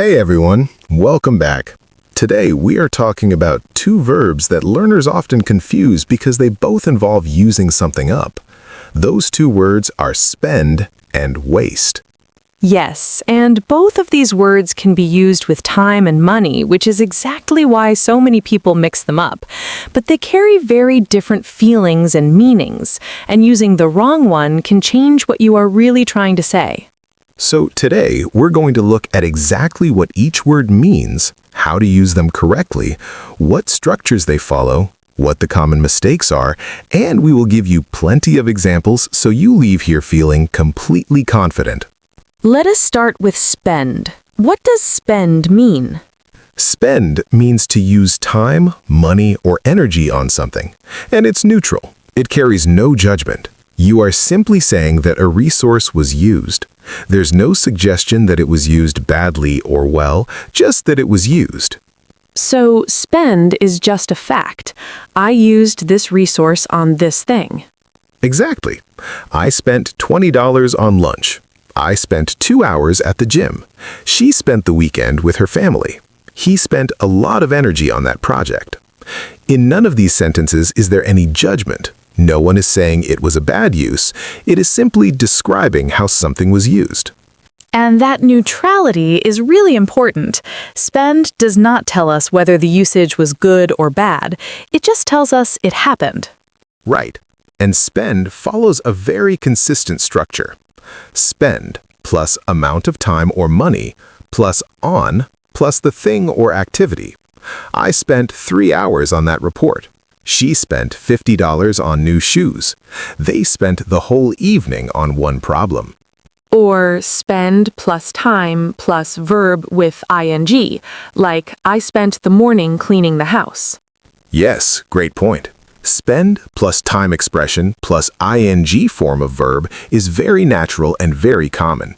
Hey everyone, welcome back. Today we are talking about two verbs that learners often confuse because they both involve using something up. Those two words are spend and waste. Yes, and both of these words can be used with time and money, which is exactly why so many people mix them up. But they carry very different feelings and meanings, and using the wrong one can change what you are really trying to say. So today we're going to look at exactly what each word means, how to use them correctly, what structures they follow, what the common mistakes are, and we will give you plenty of examples so you leave here feeling completely confident. Let us start with spend. What does spend mean? Spend means to use time, money, or energy on something, and it's neutral. It carries no judgment. You are simply saying that a resource was used. There's no suggestion that it was used badly or well, just that it was used. So, spend is just a fact. I used this resource on this thing. Exactly. I spent $20 on lunch. I spent 2 hours at the gym. She spent the weekend with her family. He spent a lot of energy on that project. In none of these sentences is there any judgment. No one is saying it was a bad use. It is simply describing how something was used. And that neutrality is really important. Spend does not tell us whether the usage was good or bad. It just tells us it happened. Right. And spend follows a very consistent structure. Spend plus amount of time or money plus on plus the thing or activity. I spent 3 hours on that report. She spent $50 on new shoes. They spent the whole evening on one problem. Or spend plus time plus verb with ing, like I spent the morning cleaning the house. Yes, great point. Spend plus time expression plus ing form of verb is very natural and very common.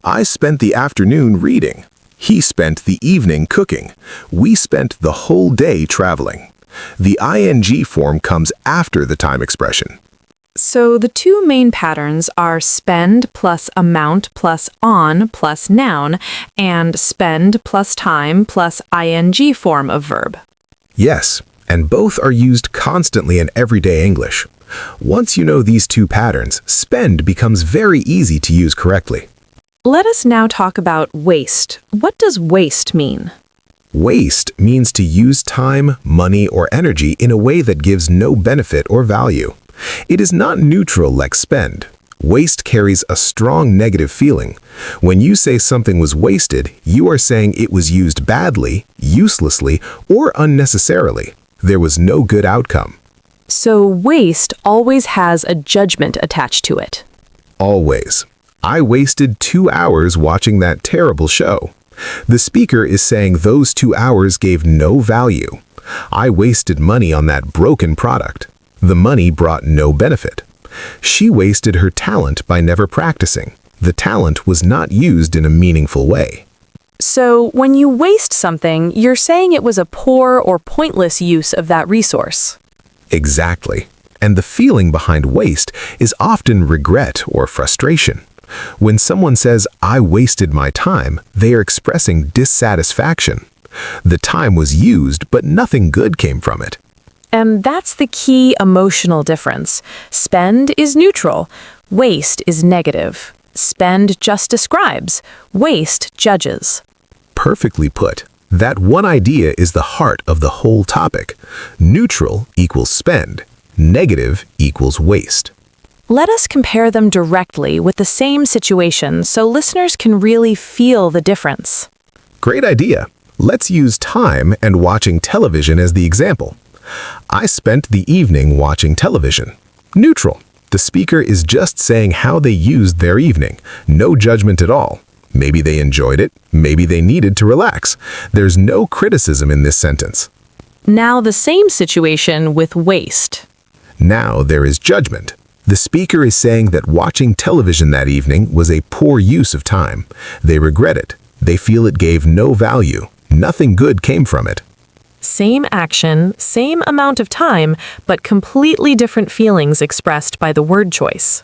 I spent the afternoon reading. He spent the evening cooking. We spent the whole day traveling. The ing form comes after the time expression. So the two main patterns are spend plus amount plus on plus noun, and spend plus time plus ing form of verb. Yes, and both are used constantly in everyday English. Once you know these two patterns, spend becomes very easy to use correctly. Let us now talk about waste. What does waste mean? Waste means to use time, money, or energy in a way that gives no benefit or value. It is not neutral like spend. Waste carries a strong negative feeling. When you say something was wasted, you are saying it was used badly, uselessly, or unnecessarily. There was no good outcome. So waste always has a judgment attached to it. Always. I wasted 2 hours watching that terrible show. The speaker is saying those 2 hours gave no value. I wasted money on that broken product. The money brought no benefit. She wasted her talent by never practicing. The talent was not used in a meaningful way. So when you waste something, you're saying it was a poor or pointless use of that resource. Exactly. And the feeling behind waste is often regret or frustration. When someone says, I wasted my time, they are expressing dissatisfaction. The time was used, but nothing good came from it. And that's the key emotional difference. Spend is neutral. Waste is negative. Spend just describes. Waste judges. Perfectly put. That one idea is the heart of the whole topic. Neutral equals spend. Negative equals waste. Let us compare them directly with the same situation so listeners can really feel the difference. Great idea. Let's use time and watching television as the example. I spent the evening watching television. Neutral. The speaker is just saying how they used their evening. No judgment at all. Maybe they enjoyed it. Maybe they needed to relax. There's no criticism in this sentence. Now the same situation with waste. Now there is judgment. The speaker is saying that watching television that evening was a poor use of time. They regret it. They feel it gave no value. Nothing good came from it. Same action, same amount of time, but completely different feelings expressed by the word choice.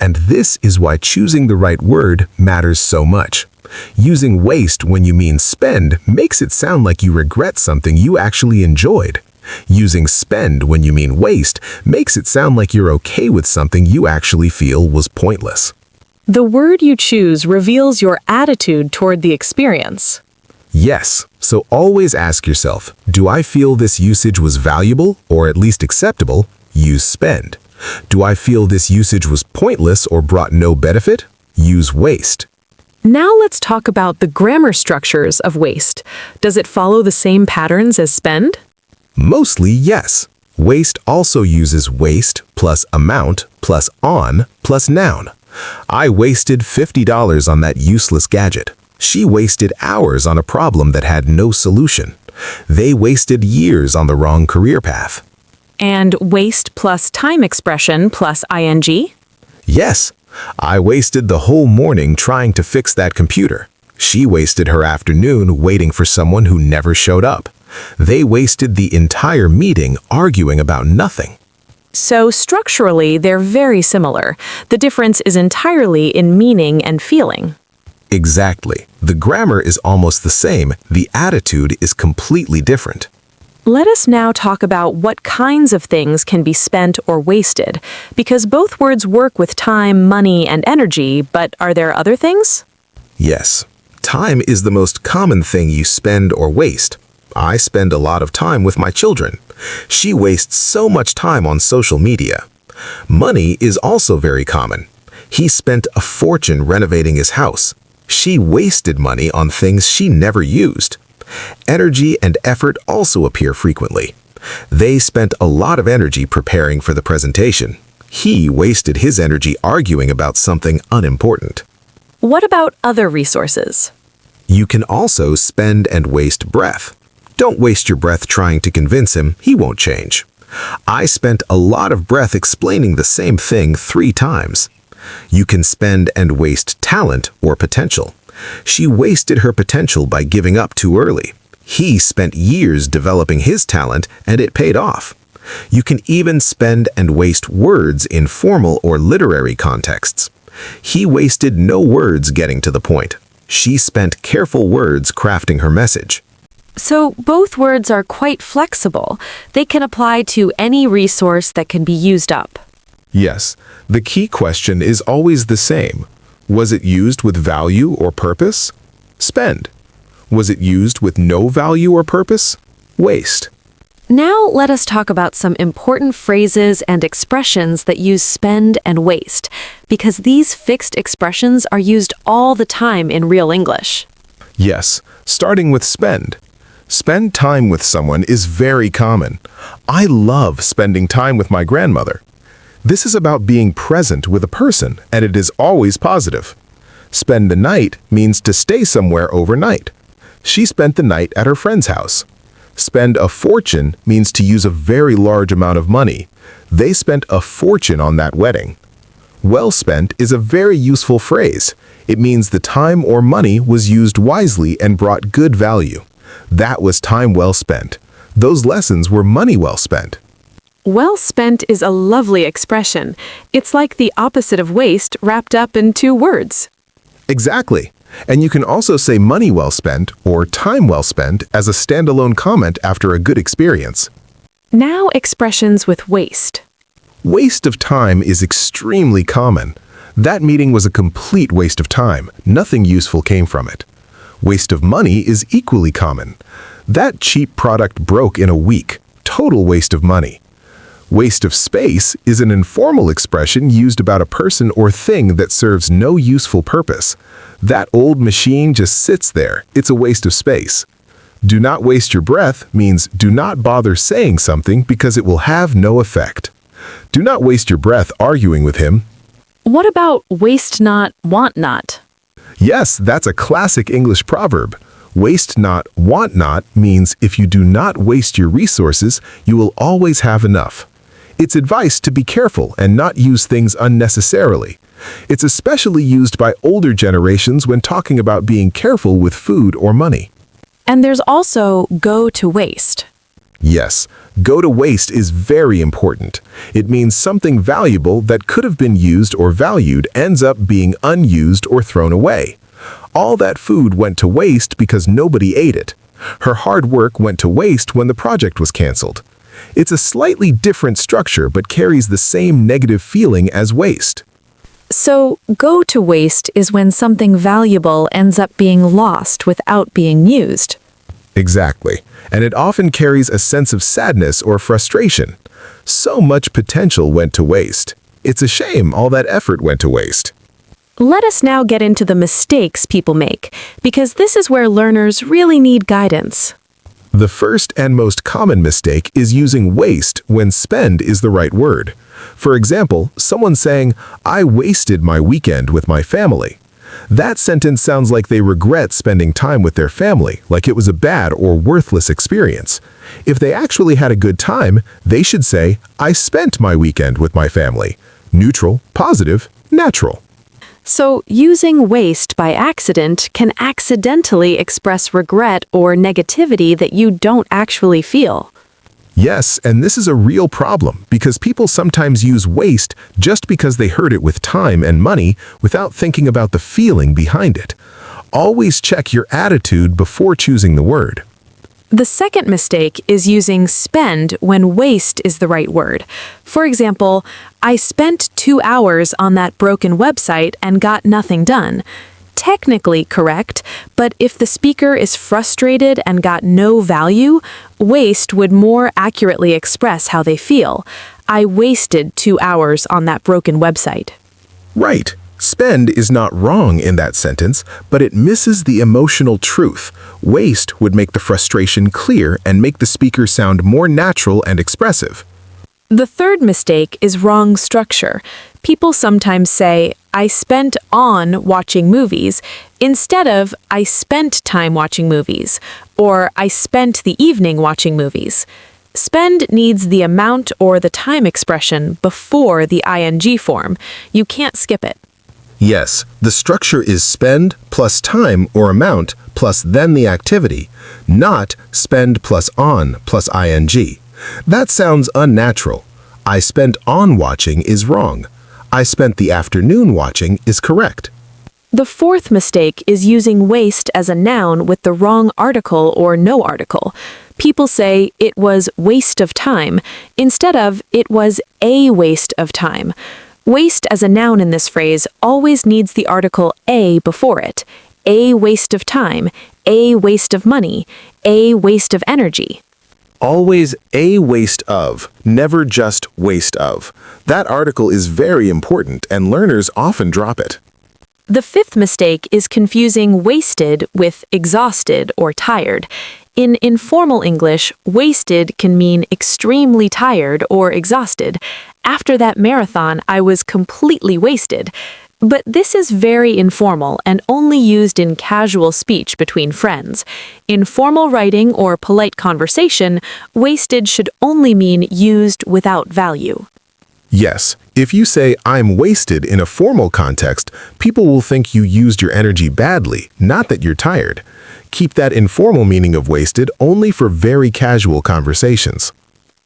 And this is why choosing the right word matters so much. Using waste when you mean spend makes it sound like you regret something you actually enjoyed. Using spend when you mean waste makes it sound like you're okay with something you actually feel was pointless. The word you choose reveals your attitude toward the experience. Yes, so always ask yourself, do I feel this usage was valuable or at least acceptable? Use spend. Do I feel this usage was pointless or brought no benefit? Use waste. Now let's talk about the grammar structures of waste. Does it follow the same patterns as spend? Mostly, yes. Waste also uses waste plus amount plus on plus noun. I wasted $50 on that useless gadget. She wasted hours on a problem that had no solution. They wasted years on the wrong career path. And waste plus time expression plus ing? Yes, I wasted the whole morning trying to fix that computer. She wasted her afternoon waiting for someone who never showed up. They wasted the entire meeting arguing about nothing. So structurally, they're very similar. The difference is entirely in meaning and feeling. Exactly. The grammar is almost the same. The attitude is completely different. Let us now talk about what kinds of things can be spent or wasted, because both words work with time, money, and energy, but are there other things? Yes. Time is the most common thing you spend or waste. I spend a lot of time with my children. She wastes so much time on social media. Money is also very common. He spent a fortune renovating his house. She wasted money on things she never used. Energy and effort also appear frequently. They spent a lot of energy preparing for the presentation. He wasted his energy arguing about something unimportant. What about other resources? You can also spend and waste breath. Don't waste your breath trying to convince him, he won't change. I spent a lot of breath explaining the same thing 3 times. You can spend and waste talent or potential. She wasted her potential by giving up too early. He spent years developing his talent and it paid off. You can even spend and waste words in formal or literary contexts. He wasted no words getting to the point. She spent careful words crafting her message. So both words are quite flexible. They can apply to any resource that can be used up. Yes, the key question is always the same. Was it used with value or purpose? Spend. Was it used with no value or purpose? Waste. Now let us talk about some important phrases and expressions that use spend and waste, because these fixed expressions are used all the time in real English. Yes, starting with spend. Spend time with someone is very common. I love spending time with my grandmother. This is about being present with a person, and it is always positive. Spend the night means to stay somewhere overnight. She spent the night at her friend's house. Spend a fortune means to use a very large amount of money. They spent a fortune on that wedding. Well spent is a very useful phrase. It means the time or money was used wisely and brought good value. That was time well spent. Those lessons were money well spent. Well spent is a lovely expression. It's like the opposite of waste wrapped up in 2 words. Exactly. And you can also say money well spent or time well spent as a standalone comment after a good experience. Now expressions with waste. Waste of time is extremely common. That meeting was a complete waste of time. Nothing useful came from it. Waste of money is equally common. That cheap product broke in a week. Total waste of money. Waste of space is an informal expression used about a person or thing that serves no useful purpose. That old machine just sits there. It's a waste of space. Do not waste your breath means do not bother saying something because it will have no effect. Do not waste your breath arguing with him. What about waste not, want not? Yes, that's a classic English proverb. Waste not, want not means if you do not waste your resources, you will always have enough. It's advice to be careful and not use things unnecessarily. It's especially used by older generations when talking about being careful with food or money. And there's also go to waste. Yes, go to waste is very important. It means something valuable that could have been used or valued ends up being unused or thrown away. All that food went to waste because nobody ate it. Her hard work went to waste when the project was canceled. It's a slightly different structure but carries the same negative feeling as waste. So, go to waste is when something valuable ends up being lost without being used. Exactly, and it often carries a sense of sadness or frustration. So much potential went to waste. It's a shame all that effort went to waste. Let us now get into the mistakes people make, because this is where learners really need guidance. The first and most common mistake is using waste when spend is the right word. For example, someone saying, "I wasted my weekend with my family." That sentence sounds like they regret spending time with their family, like it was a bad or worthless experience. If they actually had a good time, they should say, "I spent my weekend with my family." Neutral, positive, natural. So, using waste by accident can accidentally express regret or negativity that you don't actually feel. Yes, and this is a real problem because people sometimes use waste just because they heard it with time and money without thinking about the feeling behind it. Always check your attitude before choosing the word. The second mistake is using spend when waste is the right word. For example, I spent 2 hours on that broken website and got nothing done. Technically correct, but if the speaker is frustrated and got no value, waste would more accurately express how they feel. I wasted 2 hours on that broken website. Right. Spend is not wrong in that sentence, but it misses the emotional truth. Waste would make the frustration clear and make the speaker sound more natural and expressive. The third mistake is wrong structure. People sometimes say, I spent on watching movies, instead of I spent time watching movies, or I spent the evening watching movies. Spend needs the amount or the time expression before the ing form. You can't skip it. Yes, the structure is spend plus time or amount plus then the activity, not spend plus on plus ing. That sounds unnatural. I spent on watching is wrong. I spent the afternoon watching is correct. The fourth mistake is using waste as a noun with the wrong article or no article. People say it was waste of time instead of it was a waste of time. Waste as a noun in this phrase always needs the article a before it. A waste of time, a waste of money, a waste of energy. Always a waste of, never just waste of. That article is very important and learners often drop it. The fifth mistake is confusing wasted with exhausted or tired. In informal English, wasted can mean extremely tired or exhausted. After that marathon, I was completely wasted. But this is very informal and only used in casual speech between friends. In formal writing or polite conversation, wasted should only mean used without value. Yes, if you say I'm wasted in a formal context, people will think you used your energy badly, not that you're tired. Keep that informal meaning of wasted only for very casual conversations.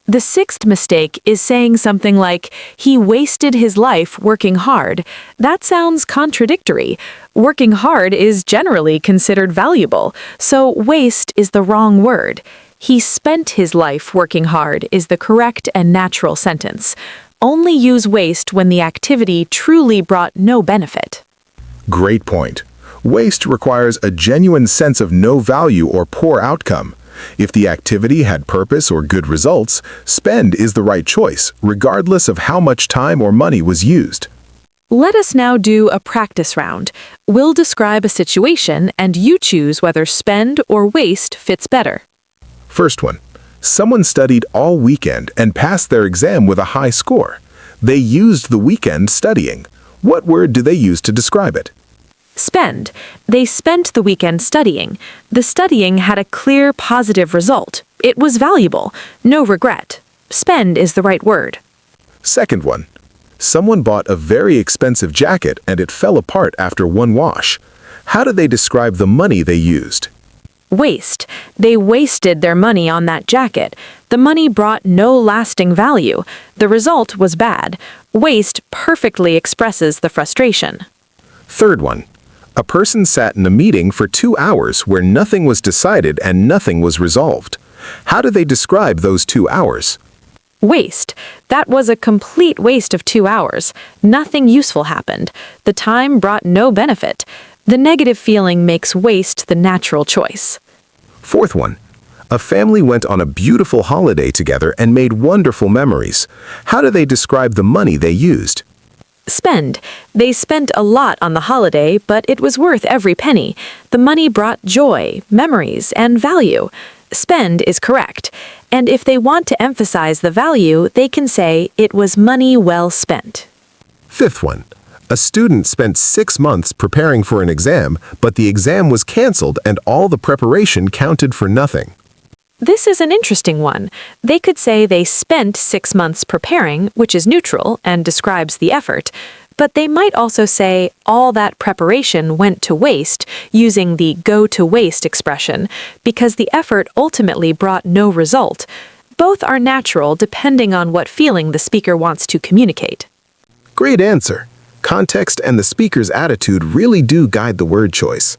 The sixth mistake is saying something like, he wasted his life working hard. That sounds contradictory. Working hard is generally considered valuable, so waste is the wrong word. He spent his life working hard is the correct and natural sentence. Only use waste when the activity truly brought no benefit. Great point. Waste requires a genuine sense of no value or poor outcome. If the activity had purpose or good results, spend is the right choice, regardless of how much time or money was used. Let us now do a practice round. We'll describe a situation and you choose whether spend or waste fits better. First one. Someone studied all weekend and passed their exam with a high score. They used the weekend studying. What word do they use to describe it? Spend. They spent the weekend studying. The studying had a clear positive result. It was valuable. No regret. Spend is the right word. Second one. Someone bought a very expensive jacket and it fell apart after one wash. How do they describe the money they used? Waste. They wasted their money on that jacket. The The money brought no lasting value. The result was bad. Waste perfectly expresses the frustration. Third one. A person sat in a meeting for 2 hours where nothing was decided and nothing was resolved. How do they describe those 2 hours? Waste. That was a complete waste of 2 hours. Nothing useful happened. The time brought no benefit. The negative feeling makes waste the natural choice. Fourth one. A family went on a beautiful holiday together and made wonderful memories. How do they describe the money they used? Spend. They spent a lot on the holiday, but it was worth every penny. The money brought joy, memories, and value. Spend is correct. And if they want to emphasize the value, they can say it was money well spent. Fifth one. A student spent 6 months preparing for an exam, but the exam was canceled and all the preparation counted for nothing. This is an interesting one. They could say they spent 6 months preparing, which is neutral and describes the effort, but they might also say all that preparation went to waste, using the go to waste expression, because the effort ultimately brought no result. Both are natural depending on what feeling the speaker wants to communicate. Great answer. Context and the speaker's attitude really do guide the word choice.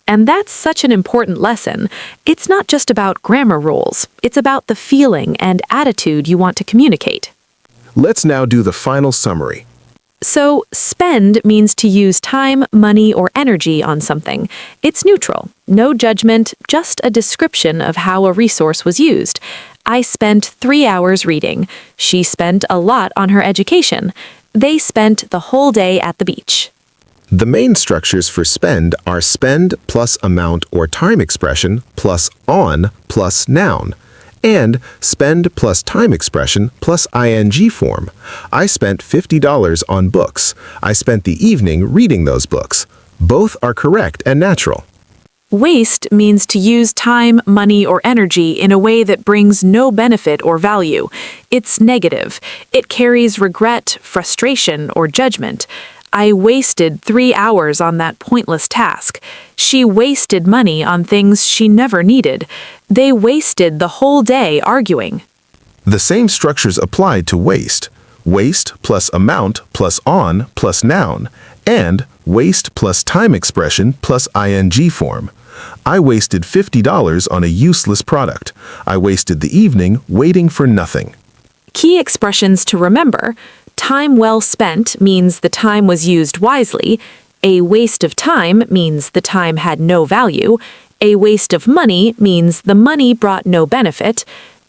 And that's such an important lesson. It's not just about grammar rules. It's about the feeling and attitude you want to communicate. Let's now do the final summary. So, spend means to use time, money, or energy on something. It's neutral. No judgment, just a description of how a resource was used. I spent 3 hours reading. She spent a lot on her education. They spent the whole day at the beach. The main structures for spend are spend plus amount or time expression plus on plus noun, and spend plus time expression plus ing form. I spent $50 on books. I spent the evening reading those books. Both are correct and natural. Waste means to use time, money, or energy in a way that brings no benefit or value. It's negative. It carries regret, frustration, or judgment. I wasted 3 hours on that pointless task. She wasted money on things she never needed. They wasted the whole day arguing. The same structures apply to waste. Waste plus amount plus on plus noun, and waste plus time expression plus ing form. I wasted $50 on a useless product. I wasted the evening waiting for nothing. Key expressions to remember. Time well spent means the time was used wisely. A waste of time means the time had no value. A waste of money means the money brought no benefit.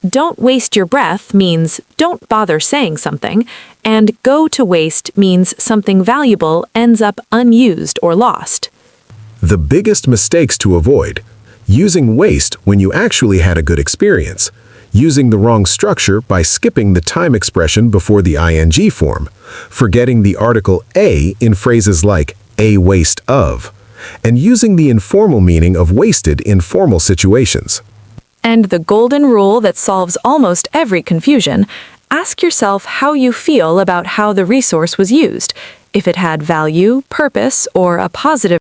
Don't waste your breath means don't bother saying something. And go to waste means something valuable ends up unused or lost. The biggest mistakes to avoid: using waste when you actually had a good experience, using the wrong structure by skipping the time expression before the ing form, forgetting the article a in phrases like a waste of, and using the informal meaning of wasted in formal situations. And the golden rule that solves almost every confusion: ask yourself how you feel about how the resource was used. If it had value, purpose, or a positive